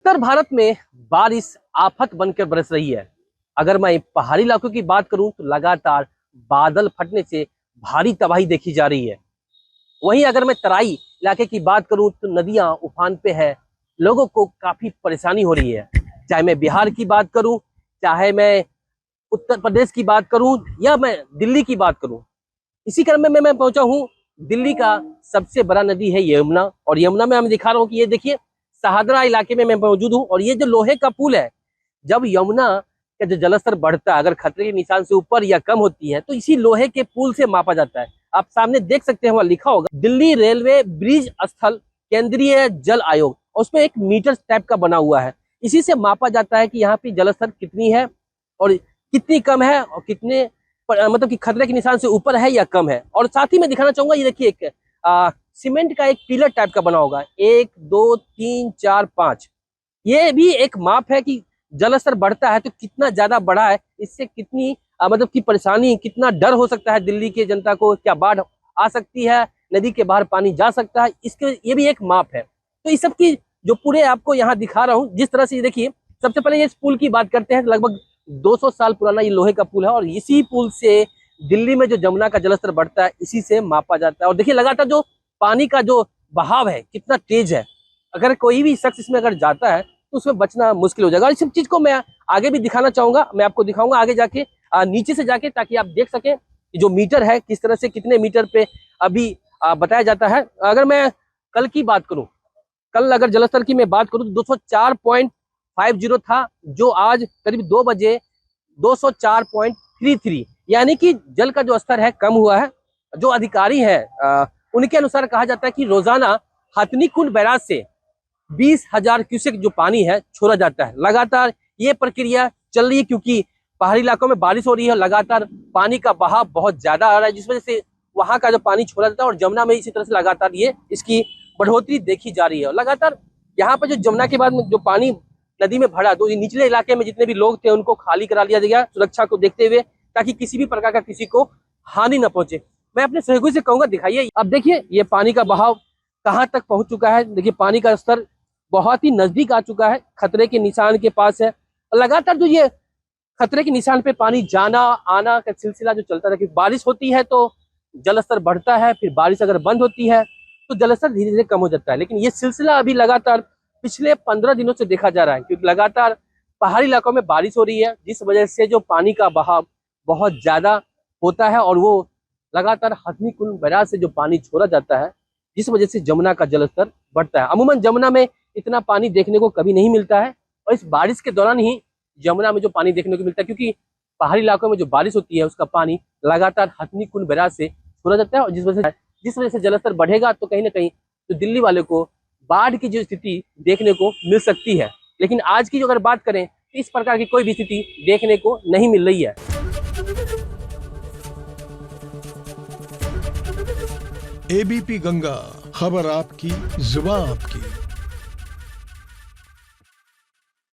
उत्तर भारत में बारिश आफत बनकर बरस रही है। अगर मैं पहाड़ी इलाकों की बात करूं तो लगातार बादल फटने से भारी तबाही देखी जा रही है। वहीं अगर मैं तराई इलाके की बात करूं तो नदियां उफान पे है, लोगों को काफी परेशानी हो रही है। चाहे मैं बिहार की बात करूं, चाहे मैं उत्तर प्रदेश की बात करूं या मैं दिल्ली की बात करूं, इसी क्रम में मैं पहुंचा हूं दिल्ली का सबसे बड़ा नदी है यमुना। और यमुना में हम दिखा रहा हूं कि ये देखिए सहादरा इलाके में मैं मौजूद हूं और ये जो लोहे का पुल है, जब यमुना का जो जलस्तर बढ़ता है, अगर खतरे के निशान से ऊपर या कम होती है तो इसी लोहे के पुल से मापा जाता है। आप सामने देख सकते हैं, वहां लिखा होगा दिल्ली रेलवे ब्रिज स्थल केंद्रीय जल आयोग, और उसमें एक मीटर टाइप का बना हुआ है। इसी से मापा जाता है कि यहाँ पे जलस्तर कितनी है और कितनी कम है और कितने मतलब कि खतरे के निशान से ऊपर है या कम है। और साथ ही मैं दिखाना चाहूंगा, ये देखिए एक सीमेंट का एक पिलर टाइप का बना होगा, 1 2 3 4 5। ये भी एक माप है कि जलस्तर बढ़ता है तो कितना ज्यादा बढ़ा है, इससे कितनी मतलब की परेशानी, कितना डर हो सकता है दिल्ली के जनता को, क्या बाढ़ आ सकती है, नदी के बाहर पानी जा सकता है, इसके ये भी एक माप है। तो इस सब की जो पूरे आपको यहाँ दिखा रहा हूँ, जिस तरह से देखिए, सबसे पहले इस पुल की बात करते हैं। लगभग 200 साल पुराना ये लोहे का पुल है और इसी पुल से दिल्ली में जो जमुना का जलस्तर बढ़ता है इसी से मापा जाता है। और देखिए लगातार जो पानी का जो बहाव है कितना तेज है, अगर कोई भी शख्स इसमें अगर जाता है तो उसमें बचना मुश्किल हो जाएगा। और इस सब चीज को मैं आगे भी दिखाना चाहूंगा, मैं आपको दिखाऊंगा आगे जाके नीचे से जाके, ताकि आप देख सकें कि जो मीटर है किस तरह से कितने मीटर पे अभी बताया जाता है। अगर मैं कल की बात करूं, कल अगर जलस्तर की मैं बात करूं तो 204.50 था, जो आज करीब 2 बजे 204.33, यानी कि जल का जो स्तर है कम हुआ है। जो अधिकारी है उनके अनुसार कहा जाता है कि रोजाना हथनीकुंड बैराज से 20,000 क्यूसेक जो पानी है छोड़ा जाता है। लगातार ये प्रक्रिया चल रही है क्योंकि पहाड़ी इलाकों में बारिश हो रही है, लगातार पानी का बहाव बहुत ज्यादा आ रहा है, जिस वजह से वहां का जो पानी छोड़ा जाता है। और जमुना में इसी तरह से लगातार ये इसकी बढ़ोतरी देखी जा रही है। लगातार यहाँ पर जो जमुना के बाद में जो पानी नदी में भरा, तो निचले इलाके में जितने भी लोग थे उनको खाली करा लिया गया सुरक्षा को देखते हुए, ताकि किसी भी प्रकार का किसी को हानि न पहुंचे। मैं अपने सहयोगी से कहूंगा, दिखाइए। अब देखिए ये पानी का बहाव कहाँ तक पहुंच चुका है। देखिए पानी का स्तर बहुत ही नजदीक आ चुका है, खतरे के निशान के पास है। लगातार जो ये खतरे के निशान पे पानी जाना आना का सिलसिला जो चलता है, कि बारिश होती है तो जलस्तर बढ़ता है, फिर बारिश अगर बंद होती है तो जलस्तर धीरे धीरे कम हो जाता है। लेकिन ये सिलसिला अभी लगातार पिछले 15 दिनों से देखा जा रहा है, क्योंकि लगातार पहाड़ी इलाकों में बारिश हो रही है, जिस वजह से जो पानी का बहाव बहुत ज्यादा होता है और वो लगातार हथनीकुंड बैराज से जो पानी छोड़ा जाता है, जिस वजह से जमुना का जलस्तर बढ़ता है। अमूमन जमुना में इतना पानी देखने को कभी नहीं मिलता है, और इस बारिश के दौरान ही जमुना में जो पानी देखने को मिलता है, क्योंकि पहाड़ी इलाकों में जो बारिश होती है उसका पानी लगातार हथनीकुंड बैराज से छोड़ा जाता है। और जिस वजह से जलस्तर बढ़ेगा तो कहीं ना कहीं तो दिल्ली वाले को बाढ़ की जो स्थिति देखने को मिल सकती है। लेकिन आज की जो अगर बात करें तो इस प्रकार की कोई भी स्थिति देखने को नहीं मिल रही है। एबीपी गंगा, खबर आपकी, जुबान आपकी।